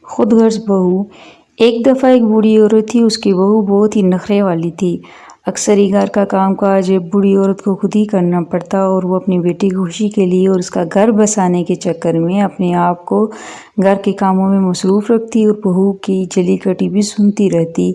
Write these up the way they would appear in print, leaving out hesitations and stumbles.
خود غرض بہو۔ ایک دفعہ ایک بوڑھی عورت تھی، اس کی بہو بہت ہی نخرے والی تھی۔ اکثر ہی گھر کا کام کاج بوڑھی عورت کو خود ہی کرنا پڑتا اور وہ اپنی بیٹی کی خوشی کے لیے اور اس کا گھر بسانے کے چکر میں اپنے آپ کو گھر کے کاموں میں مصروف رکھتی اور بہو کی جلی کٹی بھی سنتی رہتی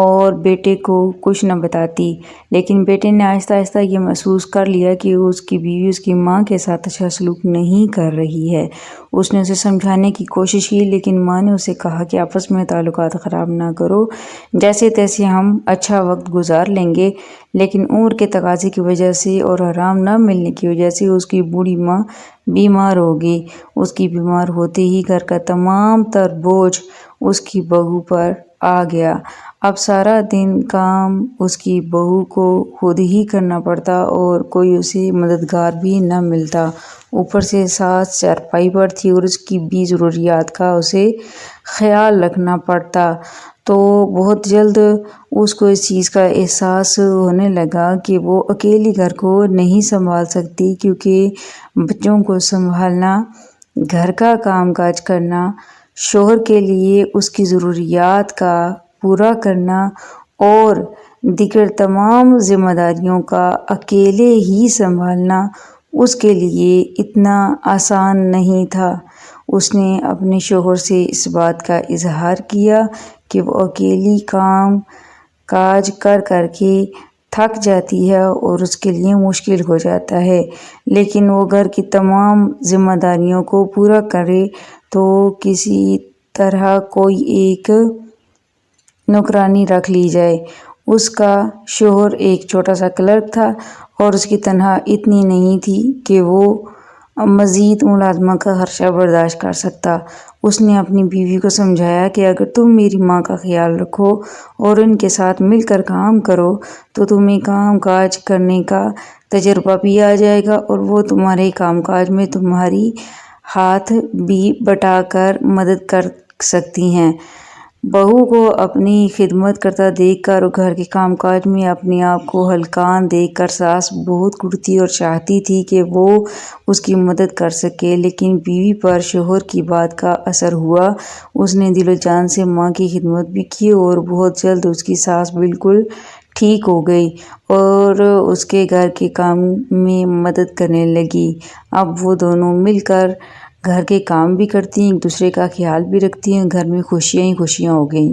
اور بیٹے کو کچھ نہ بتاتی۔ لیکن بیٹے نے آہستہ آہستہ یہ محسوس کر لیا کہ اس کی بیوی اس کی ماں کے ساتھ اچھا سلوک نہیں کر رہی ہے۔ اس نے اسے سمجھانے کی کوشش کی، لیکن ماں نے اسے کہا کہ آپس میں تعلقات خراب نہ کرو، جیسے تیسے ہم اچھا وقت گزار لیں گے۔ لیکن عمر کے تقاضے کی وجہ سے اور آرام نہ ملنے کی وجہ سے اس کی بوڑھی ماں بیمار ہو گئی۔ اس کی بیمار ہوتے ہی گھر کا تمام تر بوجھ اس کی بہو پر آ گیا۔ اب سارا دن کام اس کی بہو کو خود ہی کرنا پڑتا اور کوئی اسے مددگار بھی نہ ملتا۔ اوپر سے ساس چارپائی پر تھی اور اس کی بھی ضروریات کا اسے خیال رکھنا پڑتا۔ تو بہت جلد اس کو اس چیز کا احساس ہونے لگا کہ وہ اکیلی گھر کو نہیں سنبھال سکتی، کیونکہ بچوں کو سنبھالنا، گھر کا کام کاج کرنا، شوہر کے لیے اس کی ضروریات کا پورا کرنا اور دیگر تمام ذمہ داریوں کا اکیلے ہی سنبھالنا اس کے لیے اتنا آسان نہیں تھا۔ اس نے اپنے شوہر سے اس بات کا اظہار کیا کہ وہ اکیلی کام کاج کر کر کے تھک جاتی ہے اور اس کے لیے مشکل ہو جاتا ہے، لیکن وہ گھر کی تمام ذمہ داریوں کو پورا کرے تو کسی طرح کوئی ایک نوکرانی رکھ لی جائے۔ اس کا شوہر ایک چھوٹا سا کلرک تھا اور اس کی تنخواہ اتنی نہیں تھی کہ وہ مزید ملازمہ کا خرچہ برداشت کر سکتا۔ اس نے اپنی بیوی کو سمجھایا کہ اگر تم میری ماں کا خیال رکھو اور ان کے ساتھ مل کر کام کرو تو تمہیں کام کاج کرنے کا تجربہ بھی آ جائے گا اور وہ تمہارے کام کاج میں تمہاری ہاتھ بھی بٹا کر مدد کر سکتی ہیں۔ بہو کو اپنی خدمت کرتا دیکھ کر اور گھر کے کام کاج میں اپنے آپ کو ہلکان دیکھ کر ساس بہت کڑتی اور چاہتی تھی کہ وہ اس کی مدد کر سکے، لیکن بیوی پر شوہر کی بات کا اثر ہوا۔ اس نے دل و جان سے ماں کی خدمت بھی کی اور بہت جلد اس کی ساس بالکل ٹھیک ہو گئی اور اس کے گھر کے کام میں مدد کرنے لگی۔ اب وہ دونوں مل کر گھر کے کام بھی کرتی ہیں، ایک دوسرے کا خیال بھی رکھتی ہیں، گھر میں خوشیاں ہی خوشیاں ہو گئیں۔